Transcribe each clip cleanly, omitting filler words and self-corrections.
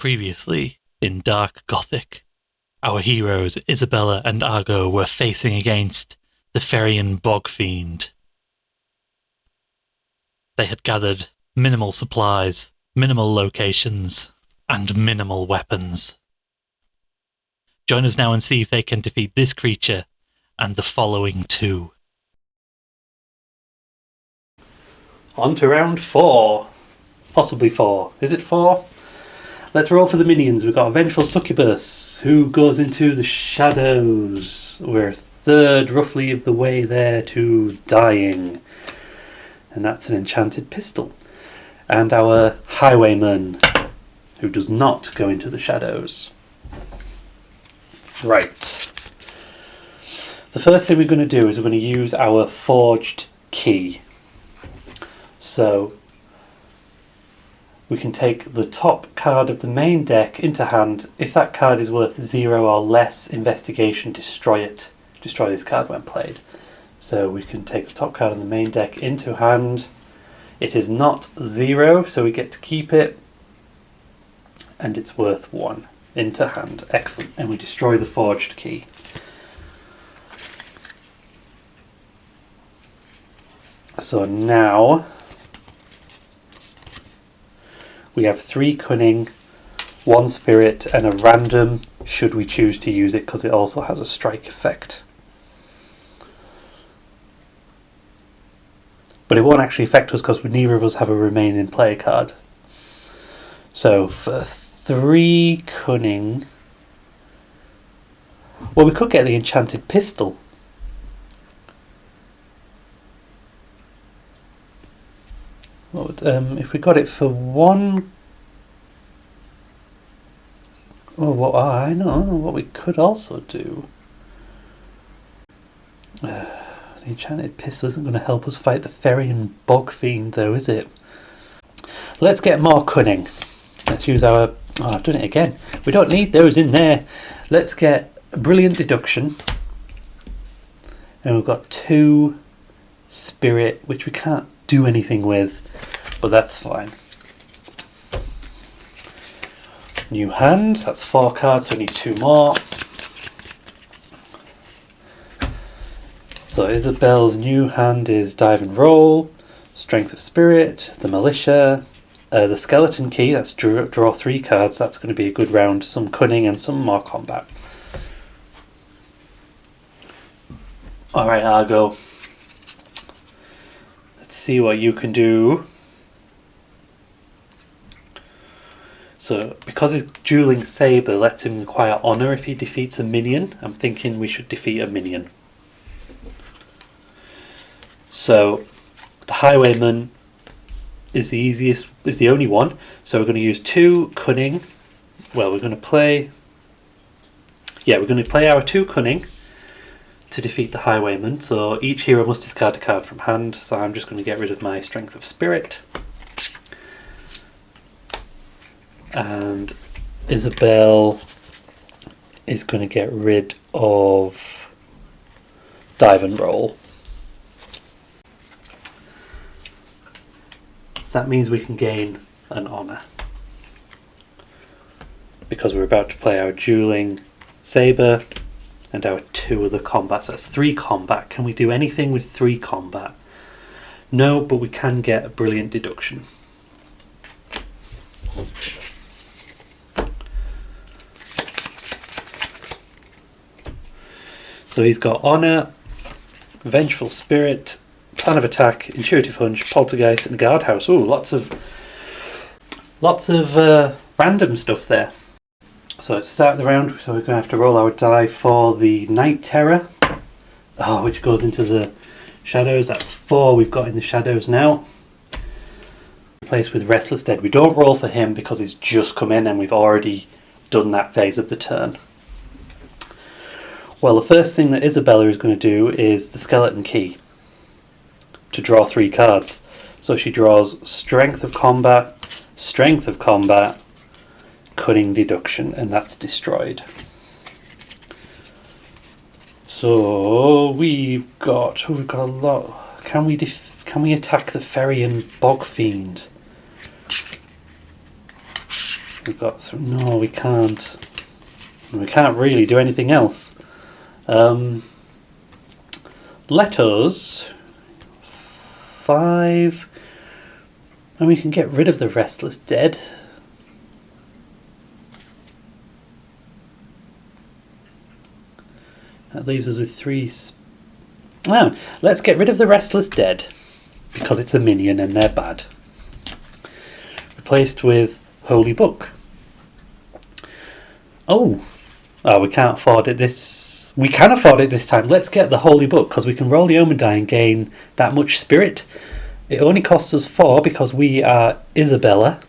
Previously, in Dark Gothic, our heroes Isabella and Argo were facing against the Ferian Bog Fiend. They had gathered minimal supplies, minimal locations, and minimal weapons. Join us now and see if they can defeat this creature and the following two. On to round 4. Possibly 4. Is it 4? Let's roll for the minions. We've got a Vengeful Succubus, who goes into the shadows. We're a third, roughly, of the way there to dying. And that's an enchanted pistol. And our Highwayman, who does not go into the shadows. Right. The first thing we're going to do is we're going to use our Forged Key. So we can take the top card of the main deck into hand. If that card is worth 0 or less investigation, destroy it. Destroy this card when played. So we can take the top card of the main deck into hand. It is not 0, so we get to keep it. And it's worth 1 into hand. Excellent. And we destroy the Forged Key. So now we have 3 cunning, 1 spirit, and a random should we choose to use it, because it also has a strike effect. But it won't actually affect us because neither of us have a remain in play card. So for 3 cunning, well, we could get the enchanted pistol. If we got it for 1, I know what we could also do. The enchanted pistol isn't going to help us fight the Ferian Bog Fiend, though, is it? Let's get more cunning. Let's use our... Oh, I've done it again. We don't need those in there. Let's get brilliant deduction. And we've got 2 spirit, which we can't do anything with, but that's fine. New hand, that's 4 cards, so we need 2 more. So Isabel's new hand is Dive and Roll, Strength of Spirit, the Militia, the Skeleton Key, that's draw 3 cards, that's going to be a good round, some cunning and some more combat. Alright, Argo. Let's see what you can do. So, because his Dueling Saber lets him acquire honour if he defeats a minion, I'm thinking we should defeat a minion. So, the Highwayman is the only one. So we're going to use 2 cunning. Well, we're going to play our 2 cunning to defeat the Highwayman. So each hero must discard a card from hand. So I'm just going to get rid of my Strength of Spirit. And Isabel is going to get rid of Dive and Roll. So that means we can gain an honour. Because we're about to play our Dueling Saber and our 2 other combats. That's 3 combat. Can we do anything with 3 combat? No, but we can get a brilliant deduction. So he's got Honour, Vengeful Spirit, Plan of Attack, Intuitive Hunch, Poltergeist, and Guardhouse. Ooh, lots of random stuff there. So let's start the round. So we're going to have to roll our die for the Night Terror, which goes into the shadows. That's 4 we've got in the shadows now. Replaced with Restless Dead. We don't roll for him because he's just come in and we've already done that phase of the turn. Well, the first thing that Isabella is going to do is the Skeleton Key to draw 3 cards. So she draws Strength of Combat, Cunning Deduction, and that's destroyed. So we've got a lot. Can we attack the Ferian Bog Fiend? We've got through. No, we can't. We can't really do anything else. Let us 5, and we can get rid of the Restless Dead. That leaves us with 3. Oh, let's get rid of the Restless Dead because it's a minion and they're bad. Replaced with Holy Book. Oh, we can't afford it this... We can afford it this time. Let's get the Holy Book because we can roll the Omen die and gain that much spirit. It only costs us 4 because we are Isabella.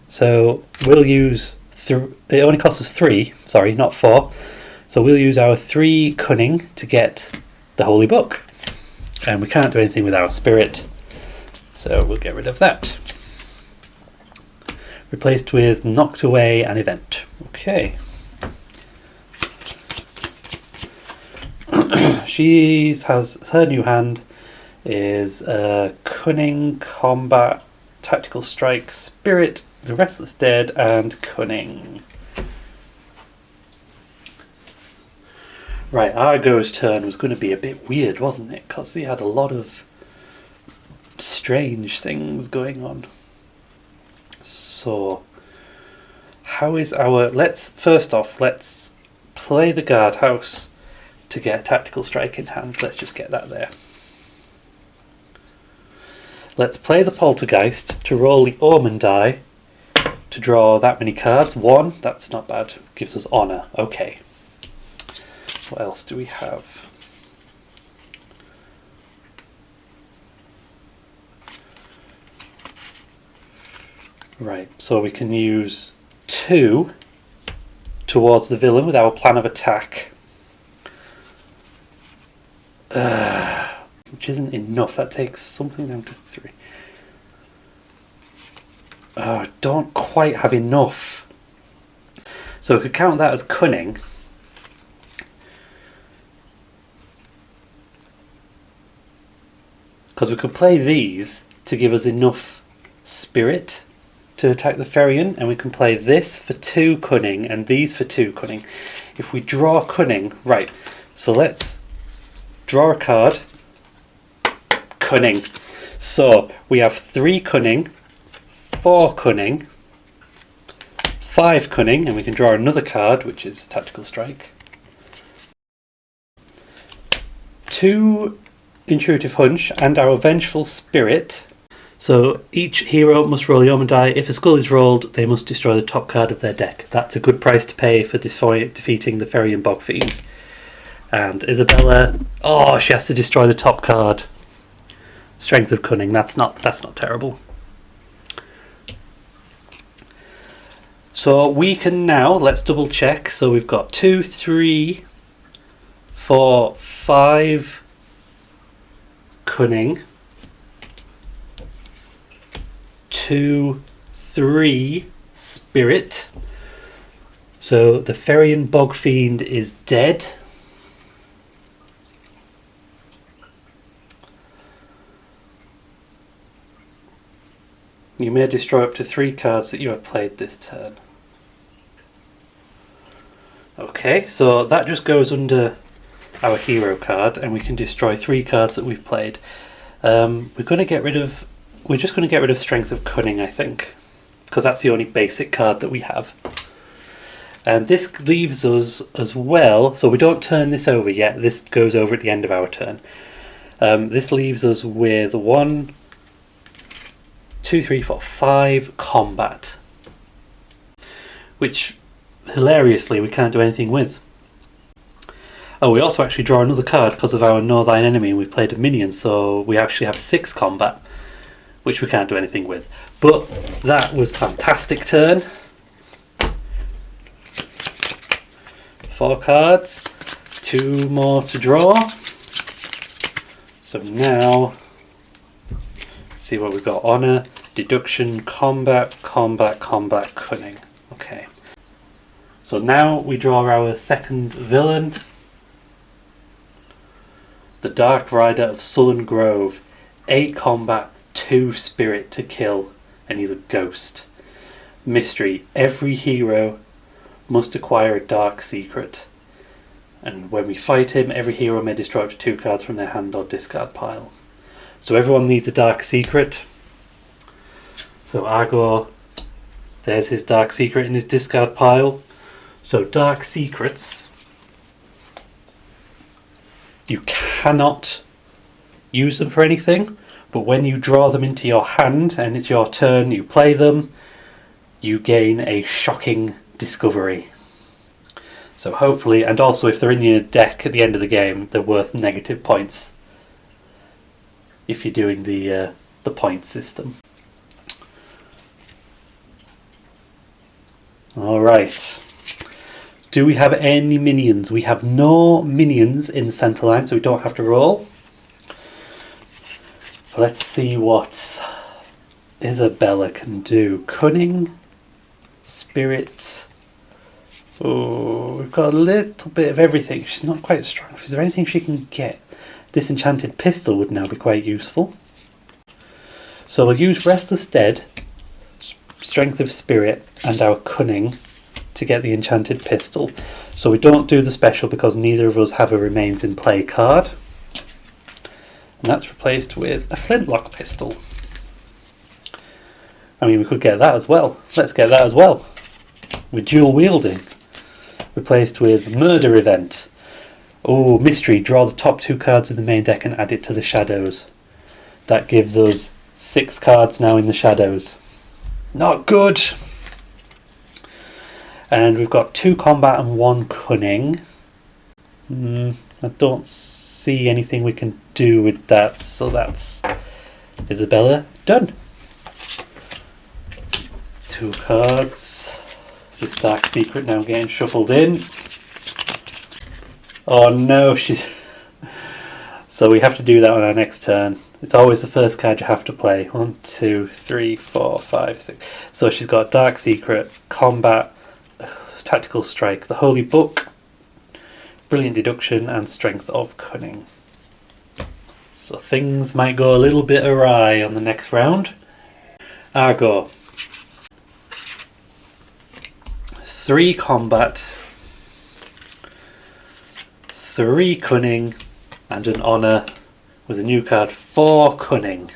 So we'll use... It only costs us 3, sorry, not 4. So we'll use our 3 cunning to get the Holy Book. And we can't do anything with our spirit. So we'll get rid of that. Replaced with knocked away an event. Okay. She has her new hand is cunning, combat, tactical strike, spirit, the Restless Dead, and cunning. Right, Argo's turn was going to be a bit weird, wasn't it? Because he had a lot of strange things going on. So, how is our... First off, let's play the guardhouse to get a tactical strike in hand. Let's just get that there. Let's play the poltergeist to roll the omen die to draw that many cards. 1, that's not bad. Gives us honor. Okay. What else do we have? Right, so we can use 2 towards the villain with our plan of attack. Which isn't enough. That takes something down to 3. I don't quite have enough. So we could count that as cunning. Because we could play these to give us enough spirit to attack the Ferrian, and we can play this for 2 cunning and these for 2 cunning. If we draw cunning, right, so let's draw a card. Cunning. So we have 3 cunning, 4 cunning, 5 cunning, and we can draw another card, which is tactical strike. 2 intuitive hunch and our vengeful spirit. So each hero must roll the omen die. If a skull is rolled, they must destroy the top card of their deck. That's a good price to pay for defeating the Ferrian Bog Fiend. And Isabella, she has to destroy the top card. Strength of cunning. That's not terrible. So we can now, let's double check. So we've got 2, 3, 4, 5 cunning, 2, 3 spirit. So the Ferrian Bog Fiend is dead. You may destroy up to 3 cards that you have played this turn. Okay, so that just goes under our hero card, and we can destroy 3 cards that we've played. We're just going to get rid of Strength of Cunning, I think, because that's the only basic card that we have. And this leaves us as well, so we don't turn this over yet. This goes over at the end of our turn. This leaves us with 1, 2, 3, 4, 5 combat, which hilariously we can't do anything with. Oh, we also actually draw another card because of our Know Thine Enemy, and we played a minion, so we actually have 6 combat, which we can't do anything with. But that was fantastic turn. 4 cards, 2 more to draw. So now, let's see what we've got. Honor, deduction, combat, combat, combat, cunning. Okay. So now we draw our second villain. The Dark Rider of Sullen Grove. 8 combat, 2 spirit to kill, and he's a ghost. Mystery. Every hero must acquire a dark secret. And when we fight him, every hero may destroy up to 2 cards from their hand or discard pile. So everyone needs a dark secret. So Argor, there's his dark secret in his discard pile. So dark secrets, you cannot use them for anything, but when you draw them into your hand and it's your turn, you play them, you gain a shocking discovery. So hopefully, and also if they're in your deck at the end of the game, they're worth negative points if you're doing the point system. Alright. Do we have any minions? We have no minions in the centre line, so we don't have to roll. Let's see what Isabella can do. Cunning, Spirit. Oh, we've got a little bit of everything. She's not quite strong. Is there anything she can get? Disenchanted Pistol would now be quite useful. So we'll use Restless Dead, Strength of Spirit, and our Cunning to get the Enchanted Pistol. So we don't do the special because neither of us have a Remains in Play card. And that's replaced with a Flintlock Pistol. I mean, we could get that as well. Let's get that as well. With dual wielding. Replaced with Murder Event. Oh, Mystery. Draw the top 2 cards of the main deck and add it to the shadows. That gives us 6 cards now in the shadows. Not good! And we've got 2 combat and 1 cunning. I don't see anything we can do with that, so that's Isabella done. 2 cards. This Dark Secret now getting shuffled in. Oh no, she's... So we have to do that on our next turn. It's always the first card you have to play. 1, 2, 3, 4, 5, 6. So she's got Dark Secret, Combat, Tactical Strike, the Holy Book, Brilliant Deduction, and Strength of Cunning. So things might go a little bit awry on the next round. Argo. 3 Combat, 3 Cunning, and an Honour with a new card, 4 Cunning.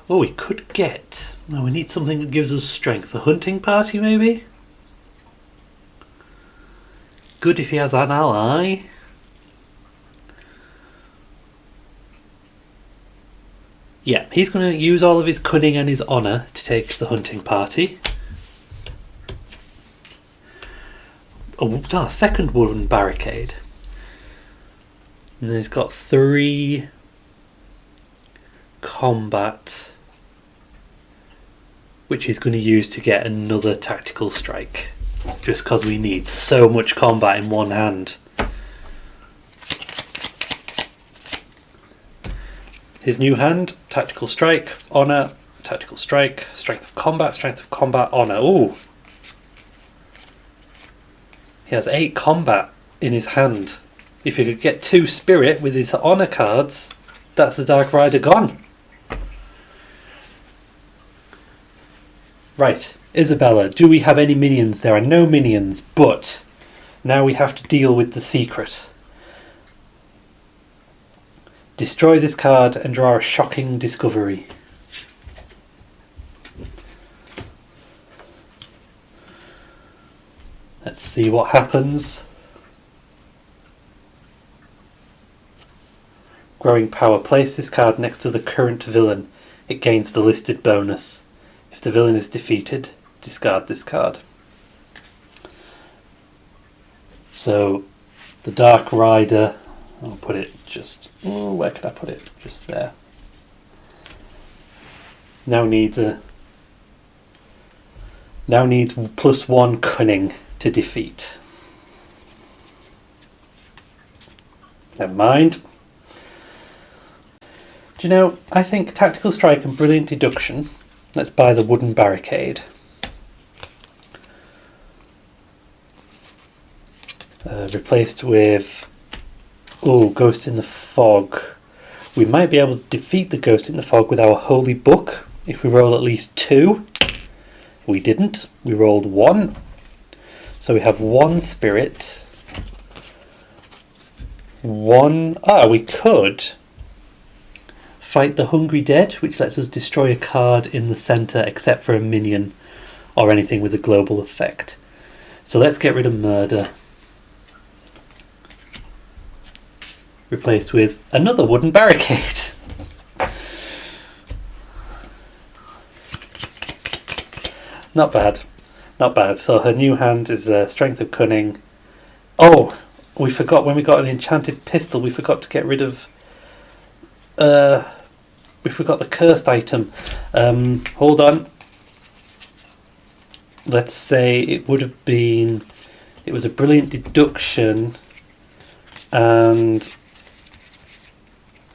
Oh, we could get... No, we need something that gives us strength. The Hunting Party, maybe? Good if he has an ally. Yeah, he's going to use all of his Cunning and his Honour to take the Hunting Party. Oh, second Wooden Barricade. And then he's got 3 Combat, which he's going to use to get another Tactical Strike. Just because we need so much combat in one hand. His new hand, Tactical Strike, Honour, Tactical Strike, Strength of Combat, Honour. Ooh! He has 8 combat in his hand. If he could get 2 Spirit with his Honour cards, that's the Dark Rider gone. Right, Isabella, do we have any minions? There are no minions, but now we have to deal with the secret. Destroy this card and draw a shocking discovery. Let's see what happens. Growing Power. Place this card next to the current villain. It gains the listed bonus. If the villain is defeated, discard this card. So, the Dark Rider... I'll put it just... Oh, where can I put it? Just there. Now needs +1 Cunning to defeat. Never mind. Do you know, I think Tactical Strike and Brilliant Deduction... Let's buy the Wooden Barricade. Replaced with... Oh, Ghost in the Fog. We might be able to defeat the ghost in the fog with our holy book if we roll at least 2. We didn't. We rolled 1. So we have 1 spirit. 1... we could fight the Hungry Dead, which lets us destroy a card in the centre except for a minion or anything with a global effect. So let's get rid of Murder. Replaced with another wooden barricade. Not bad. Not bad. So her new hand is Strength of Cunning. Oh, we forgot when we got an enchanted pistol, we forgot to get rid of... we forgot the cursed item. Hold on. Let's say it would have been... It was a brilliant deduction and...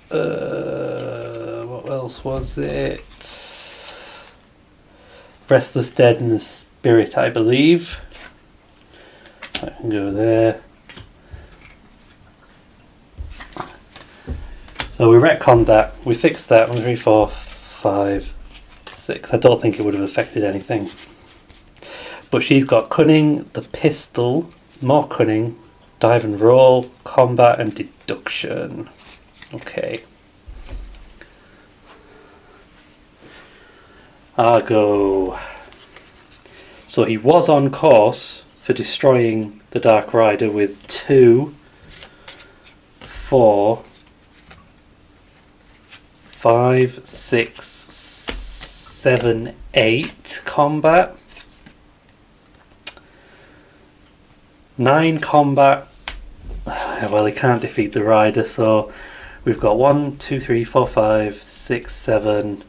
what else was it? Restless Deadness Spirit, I believe. I can go there. So we retconned that. We fixed that. 1, 3, 4, 5, 6. I don't think it would have affected anything. But she's got Cunning, the pistol, more Cunning, Dive and Roll, Combat and Deduction. Okay. Argo. So he was on course for destroying the Dark Rider with 2, 4, 5, 6, 7, 8 combat. 9 combat. Well, he can't defeat the rider, so we've got 1, 2, 3, 4, 5, 6, 7.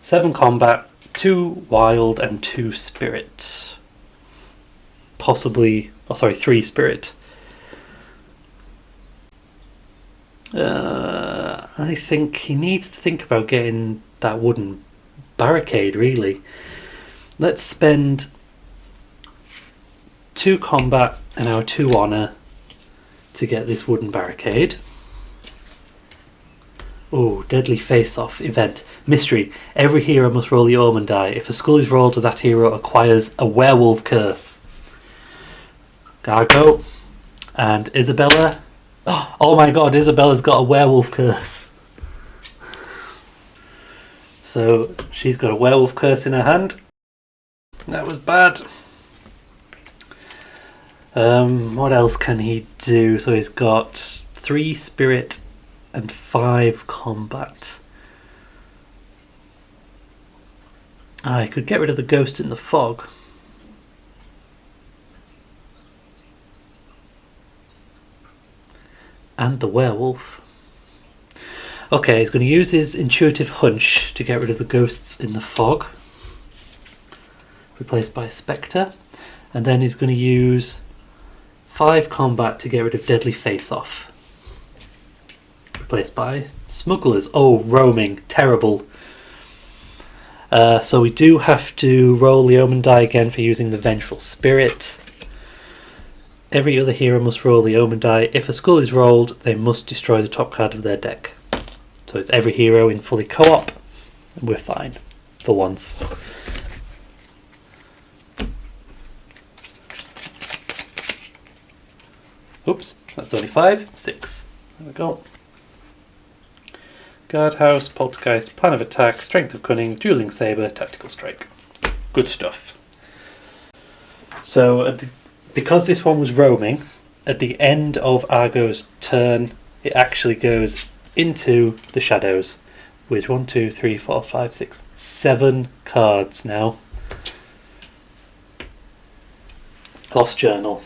7 combat, 2 wild and 2 spirit. Possibly, 3 spirit. I think he needs to think about getting that wooden barricade, really. Let's spend 2 combat and our 2 honour to get this wooden barricade. Oh, Deadly Face-Off event. Mystery. Every hero must roll the omen die. If a skull is rolled, that hero acquires a werewolf curse. Gargo. And Isabella. Oh my god, Isabella's got a werewolf curse. So she's got a werewolf curse in her hand. That was bad. What else can he do? So he's got 3 spirit and 5 combat. I could get rid of the ghost in the fog. And the werewolf. Okay, he's going to use his intuitive hunch to get rid of the ghosts in the fog. Replaced by a spectre. And then he's going to use 5 combat to get rid of Deadly Face-Off. Replaced by smugglers. Oh, roaming. Terrible. So we do have to roll the omen die again for using the Vengeful Spirit. Every other hero must roll the omen die. If a skull is rolled, they must destroy the top card of their deck. So it's every hero in fully co-op, and we're fine for once. Oops, that's only 5, 6. There we go. Guardhouse, Poltergeist, Plan of Attack, Strength of Cunning, Dueling Sabre, Tactical Strike. Good stuff. So, because this one was roaming, at the end of Argo's turn, it actually goes into the shadows with 1, 2, 3, 4, 5, 6, 7 cards now. Lost Journal.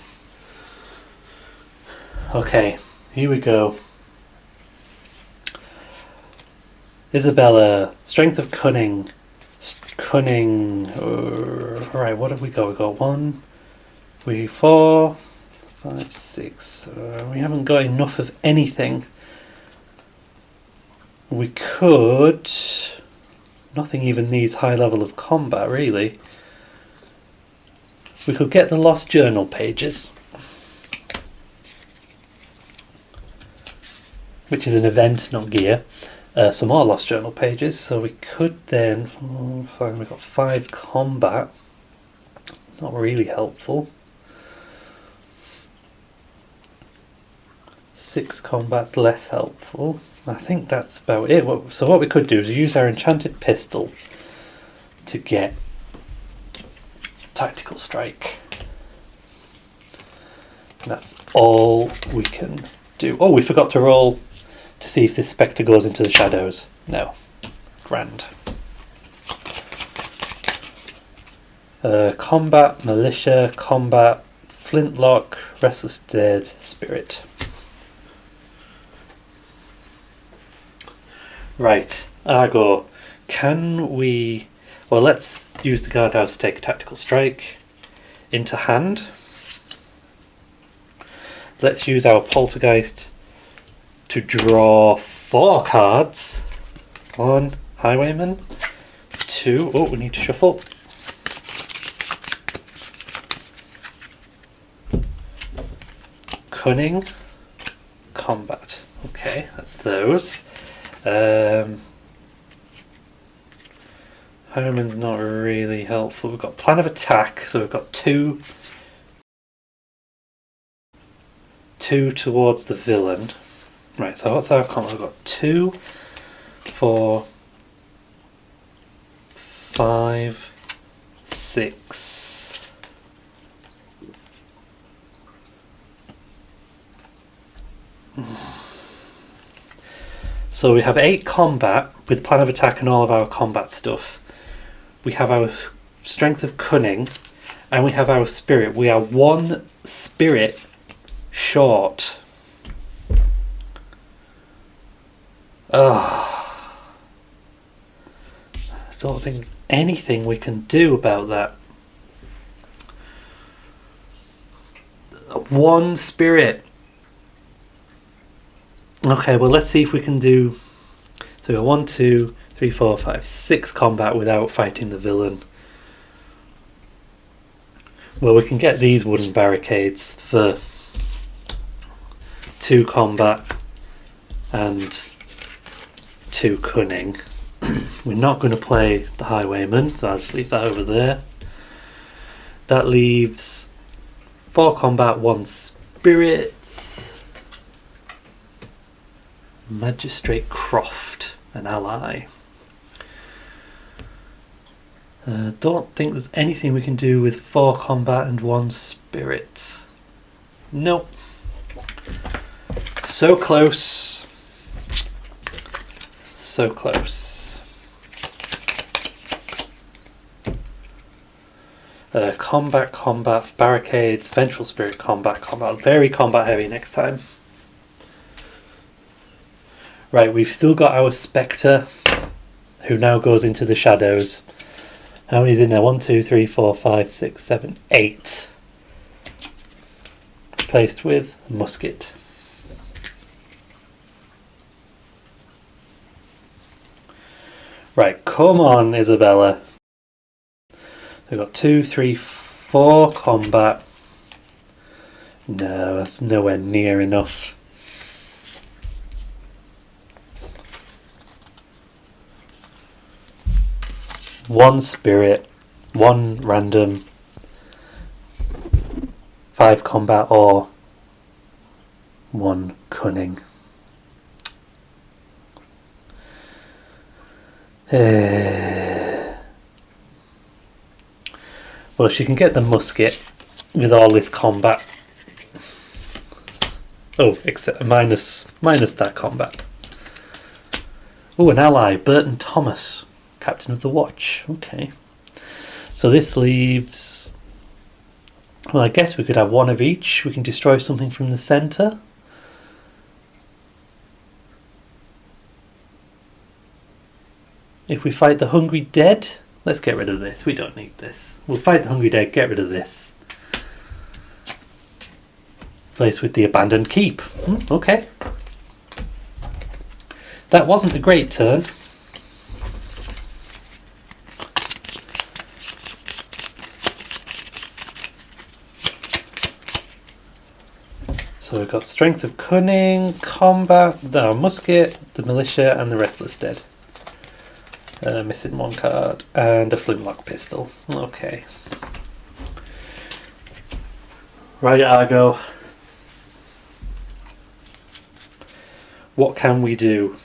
Okay, here we go. Isabella, Strength of Cunning. Cunning. Alright, what have we got? We got 1, 3, 4, 5, 6. We haven't got enough of anything. We could... Nothing even needs high level of combat, really. We could get the Lost Journal pages, which is an event, not gear. some more Lost Journal pages. So we could then... fine, we've got 5 combat. Not really helpful. 6 combat's less helpful. I think that's about it. So what we could do is use our enchanted pistol to get tactical strike. And that's all we can do. Oh, we forgot to roll to see if this spectre goes into the shadows. No. Grand. Combat, militia, combat, flintlock, restless dead, spirit. Right, Argo, can we... Well, let's use the guardhouse to take a tactical strike into hand. Let's use our poltergeist to draw 4 cards. 1, highwayman. 2, oh, we need to shuffle. Cunning, combat. Okay, that's those. Highwayman's not really helpful. We've got plan of attack, so we've got 2 towards the villain. Right, so what's our combat? We've got 2, 4, 5, 6. So we have 8 combat with plan of attack and all of our combat stuff. We have our strength of cunning, and we have our spirit. We are 1 spirit short. I don't think there's anything we can do about that. 1 spirit. Okay, well, let's see if we can do... So we got 1, 2, 3, 4, 5, 6 combat without fighting the villain. Well, we can get these wooden barricades for 2 combat and 2 cunning. We're not going to play the highwayman, so I'll just leave that over there. That leaves 4 combat, 1 spirits. Magistrate Croft, an ally. Don't think there's anything we can do with 4 combat and 1 spirit. Nope. So close. So close. Combat, barricades, vengeful spirit, combat. Very combat heavy next time. Right, we've still got our Spectre, who now goes into the shadows. How many's in there? 1, 2, 3, 4, 5, 6, 7, 8. Placed with a musket. Right, come on, Isabella. We've got 2, 3, 4 combat. No, that's nowhere near enough. One spirit, 1 random, 5 combat, or 1 cunning. Well, she can get the musket with all this combat. Oh, except minus that combat. Oh, an ally, Burton Thomas. Captain of the Watch. Okay. So this leaves... Well, I guess we could have 1 of each. We can destroy something from the centre. If we fight the Hungry Dead... Let's get rid of this. We don't need this. We'll fight the Hungry Dead, get rid of this. Place with the Abandoned Keep. Okay. That wasn't a great turn. So we've got Strength of Cunning, Combat, the Musket, the Militia, and the Restless Dead. Missing one card, and a Flintlock Pistol. Okay. Right, Argo. What can we do?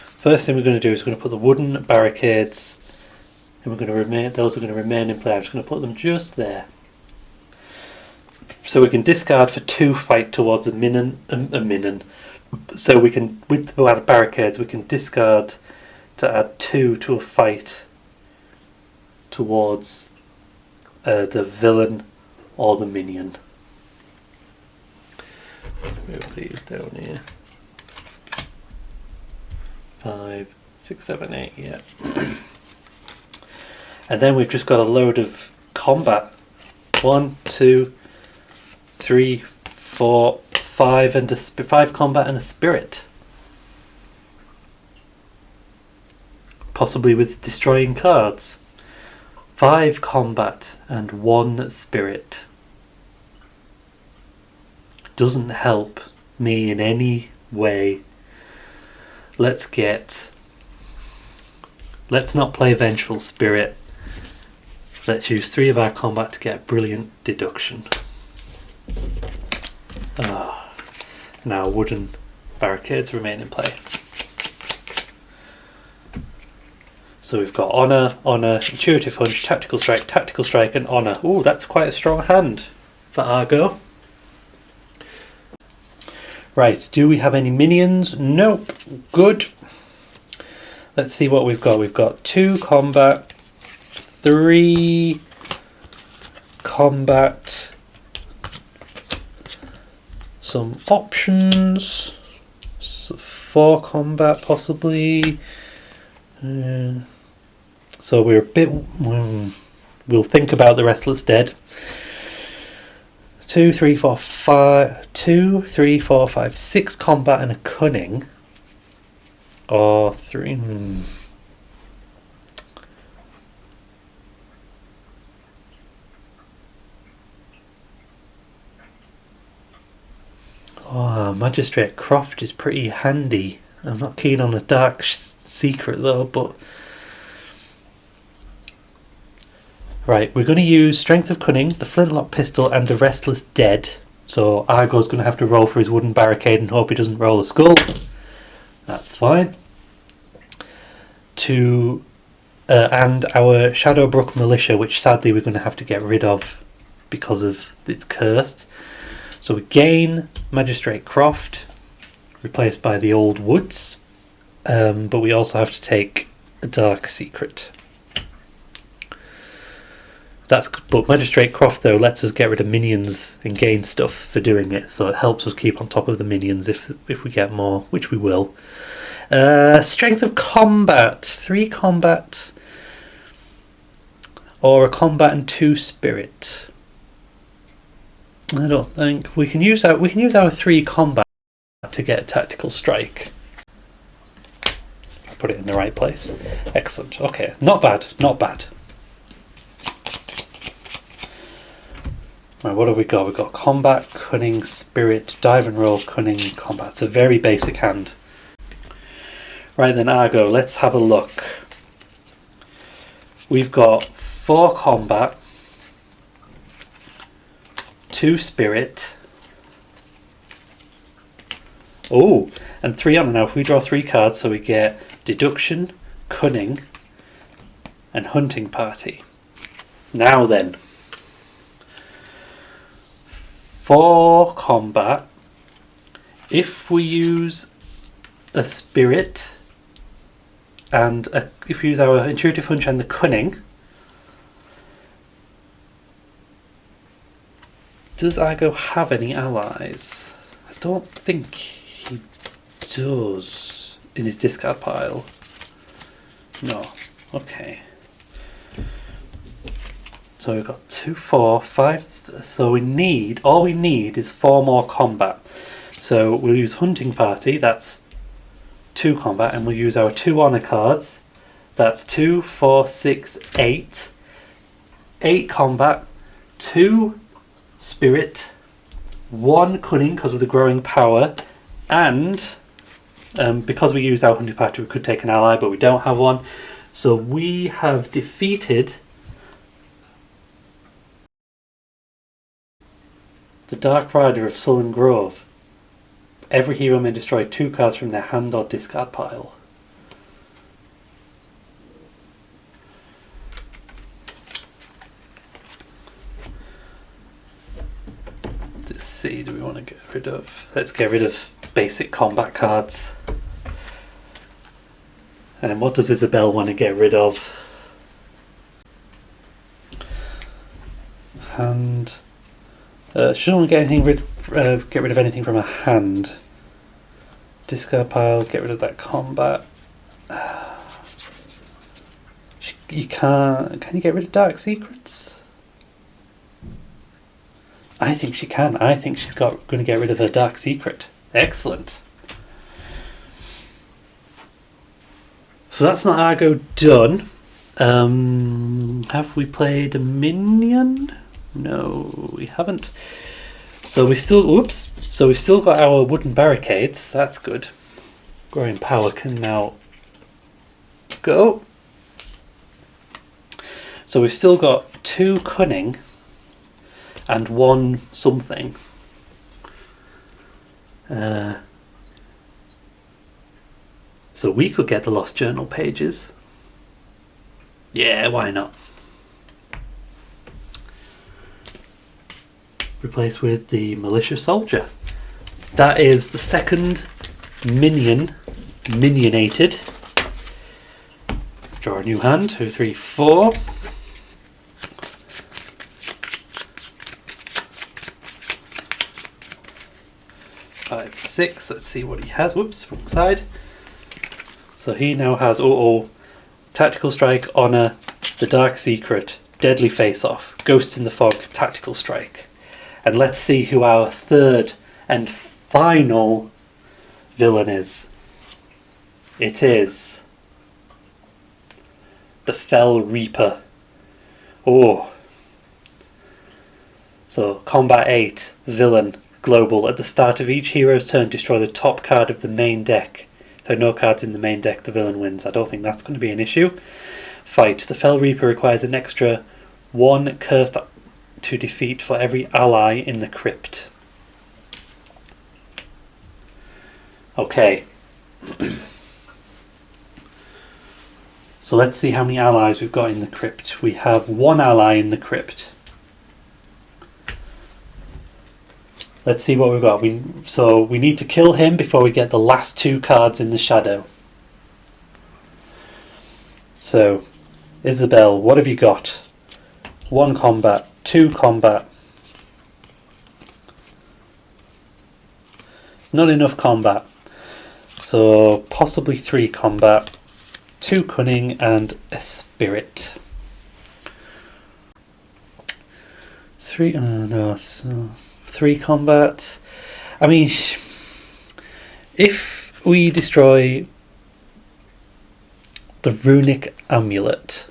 First thing we're going to do is we're going to put the wooden barricades, and we're going to remain. Those are going to remain in play. I'm just going to put them just there, so we can discard for 2 fight towards a minion. So we can, with the barricades, we can discard to add 2 to a fight towards the villain or the minion. Move these down here. 5, 6, 7, 8, yeah. And then we've just got a load of combat. 1, 2, 3, 4, 5, and 5 combat and a spirit. Possibly with destroying cards. 5 combat and 1 spirit. Doesn't help me in any way. Let's not play Vengeful Spirit. Let's use 3 of our combat to get brilliant deduction. Now wooden barricades remain in play. So we've got Honor, Intuitive Hunch, Tactical Strike, and Honor. Ooh, that's quite a strong hand for Argo. Right, do we have any minions? Nope. Good. Let's see what we've got. We've got 2 combat, 3 combat, some options, 4 combat possibly. So we're a bit. We'll think about the Restless Dead. 2, 3, 4, 5, 6 combat and a cunning. Or 3. Oh, Magistrate Croft is pretty handy. I'm not keen on a Dark Secret though, but. Right, we're going to use Strength of Cunning, the Flintlock Pistol, and the Restless Dead. So Argo's going to have to roll for his wooden barricade and hope he doesn't roll a skull. That's fine. And our Shadowbrook Militia, which sadly we're going to have to get rid of because of it's cursed. So we gain Magistrate Croft, replaced by the Old Woods, but we also have to take a Dark Secret. But Magistrate Croft though lets us get rid of minions and gain stuff for doing it, so it helps us keep on top of the minions if we get more, which we will. Strength of Combat, 3 combat, or a combat and 2 spirit. I don't think we can use our 3 combat to get a Tactical Strike. Put it in the right place. Excellent. Okay, not bad. Right, what have we got? We've got Combat, Cunning, Spirit, Dive and Roll, Cunning, Combat. It's a very basic hand. Right then, Argo, let's have a look. We've got 4 Combat, 2 Spirit. Oh, and 3 Honor. Now, if we draw 3 cards, so we get Deduction, Cunning, and Hunting Party. Now then. 4 combat. If we use a spirit and if we use our Intuitive Hunch and the Cunning, does Argo have any allies? I don't think he does in his discard pile. No. Okay. So we've got 2, 4, 5. So all we need is 4 more combat. So we'll use Hunting Party, that's 2 combat, and we'll use our 2 honor cards. That's 2, 4, 6, 8. 8 combat, 2 spirit, 1 cunning because of the growing power, and because we used our hunting party, we could take an ally, but we don't have one. So we have defeated the Dark Rider of Sullen Grove. Every hero may destroy 2 cards from their hand or discard pile. Let's see, do we want to get rid of... Let's get rid of basic combat cards. And what does Isabel want to get rid of? Hand. She doesn't want to get rid of anything from her hand. Discard pile. Get rid of that combat. You can't. Can you get rid of Dark Secrets? I think she can. I think she's going to get rid of her Dark Secret. Excellent. So that's not Argo done. Have we played a minion? No, we haven't. So we still, So we've still got our wooden barricades. That's good. Growing power can now go. So we've still got 2 cunning and 1 something. So we could get the Lost Journal pages. Yeah, why not? Replace with the Militia Soldier. That is the second minion minionated. Draw a new hand. 2, 3, 4. 5, 6. Let's see what he has. Whoops, wrong side. So he now has Tactical Strike, Honor, the Dark Secret, Deadly Face Off, Ghosts in the Fog, Tactical Strike. And let's see who our third and final villain is. It is the Fell Reaper. Oh. So, Combat 8, Villain, Global. At the start of each hero's turn, destroy the top card of the main deck. If there are no cards in the main deck, the villain wins. I don't think that's going to be an issue. Fight. The Fell Reaper requires an extra 1 cursed to defeat for every ally in the crypt. Okay. So let's see how many allies we've got in the crypt. We have 1 ally in the crypt. Let's see what we've got. So we need to kill him before we get the last 2 cards in the shadow. So, Isabel, what have you got? 1 combat, 2 combat. Not enough combat. So possibly 3 combat, 2 cunning and a spirit. 3 3 combat. I mean, if we destroy the runic amulet,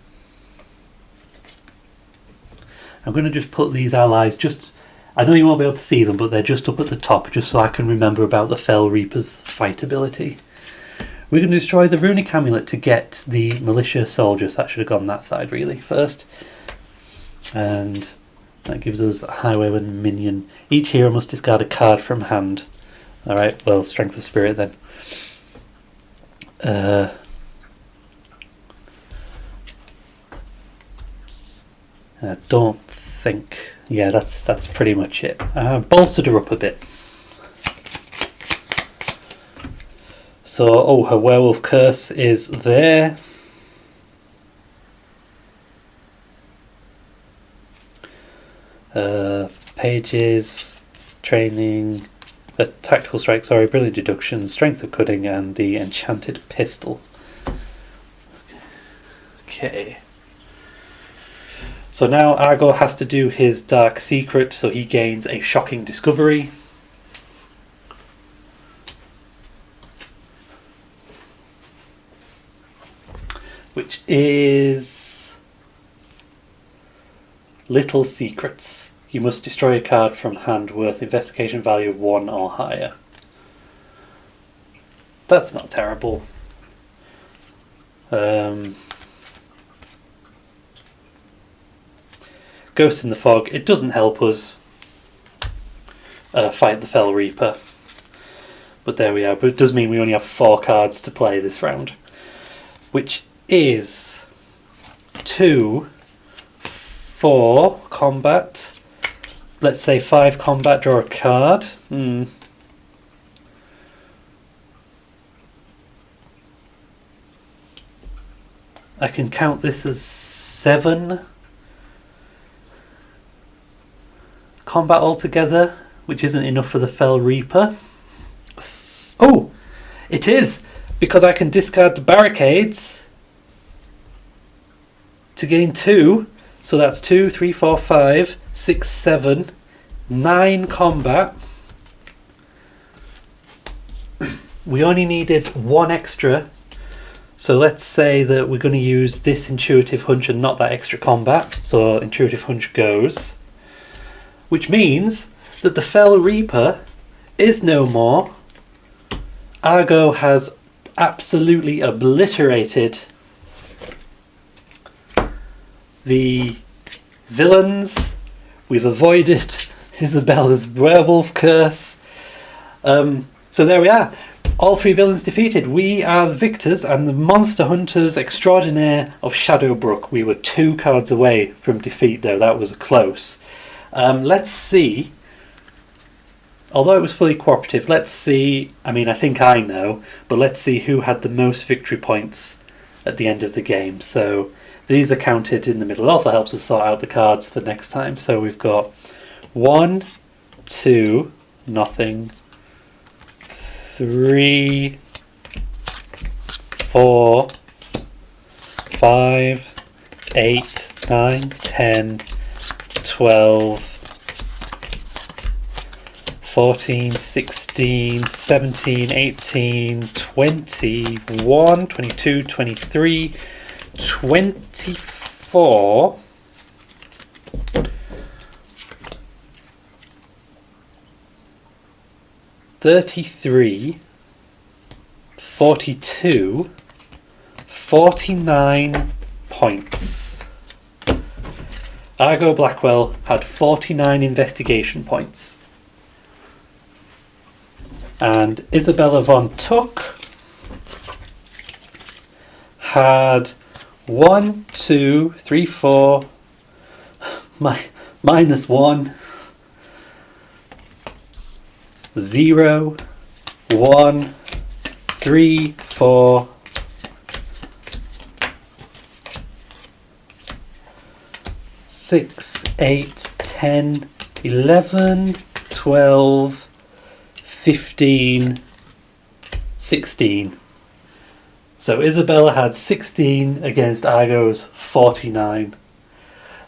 I'm going to just put these allies I know you won't be able to see them, but they're just up at the top, just so I can remember about the Fell Reaper's fight ability. We're going to destroy the runic amulet to get the militia soldiers. That should have gone that side really first. And that gives us a highwayman minion. Each hero must discard a card from hand. Alright, well, Strength of Spirit then. I don't think... Yeah, that's pretty much it. Bolstered her up a bit. So, her werewolf curse is there. Pages, training, tactical strike, brilliant deduction, strength of cutting, and the enchanted pistol. Okay. So now Argo has to do his dark secret, so he gains a shocking discovery. Which is Little secrets. You must destroy a card from hand worth investigation value of 1 or higher. That's not terrible. Ghost in the Fog. It doesn't help us fight the Fell Reaper. But there we are. But it does mean we only have 4 cards to play this round. Which is 2, 4 combat. Let's say 5 combat, draw a card. I can count this as 7 combat altogether, which isn't enough for the Fell Reaper. Oh, it is! Because I can discard the barricades to gain 2. So that's 2, 3, 4, 5, 6, 7, 9 combat. We only needed 1 extra. So let's say that we're going to use this Intuitive Hunch and not that extra combat. So Intuitive Hunch goes. Which means that the Fell Reaper is no more. Argo has absolutely obliterated the villains. We've avoided Isabella's werewolf curse. So there we are. All 3 villains defeated. We are the victors and the monster hunters extraordinaire of Shadowbrook. We were 2 cards away from defeat, though. That was close. Let's see. Although it was fully cooperative, let's see. I mean, I think I know, but let's see who had the most victory points at the end of the game. So these are counted in the middle. It also helps us sort out the cards for next time. So we've got 1, 2, nothing. 3, 4, 5, 8, 9, 10, 12, 14, 16, 17, 18, 21, 22, 23, 24, 33, 42, 49 points. Argo Blackwell had 49 investigation points. And Isabella von Tuck had 1, 2, 3, 4, minus 1, 0, 1, 3, 4, 6, 8, 10, 11, 12, 15, 16. So Isabella had 16 against Argo's 49.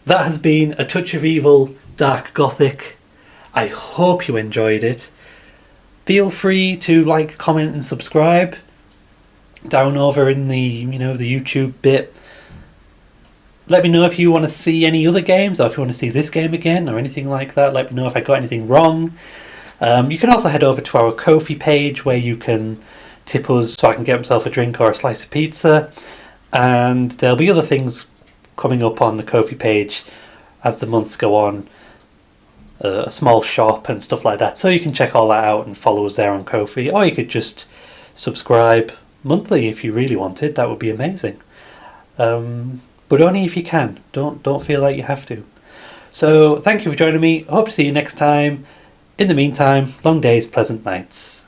That has been A Touch of Evil Dark Gothic. I hope you enjoyed it. Feel free to like, comment and subscribe down over in the the YouTube bit. Let me know if you want to see any other games or if you want to see this game again or anything like that. Let me know if I got anything wrong. You can also head over to our Ko-fi page where you can tip us so I can get myself a drink or a slice of pizza. And there'll be other things coming up on the Ko-fi page as the months go on. A small shop and stuff like that. So you can check all that out and follow us there on Ko-fi. Or you could just subscribe monthly if you really wanted. That would be amazing. But only if you can. Don't feel like you have to. So thank you for joining me. Hope to see you next time. In the meantime, long days, pleasant nights.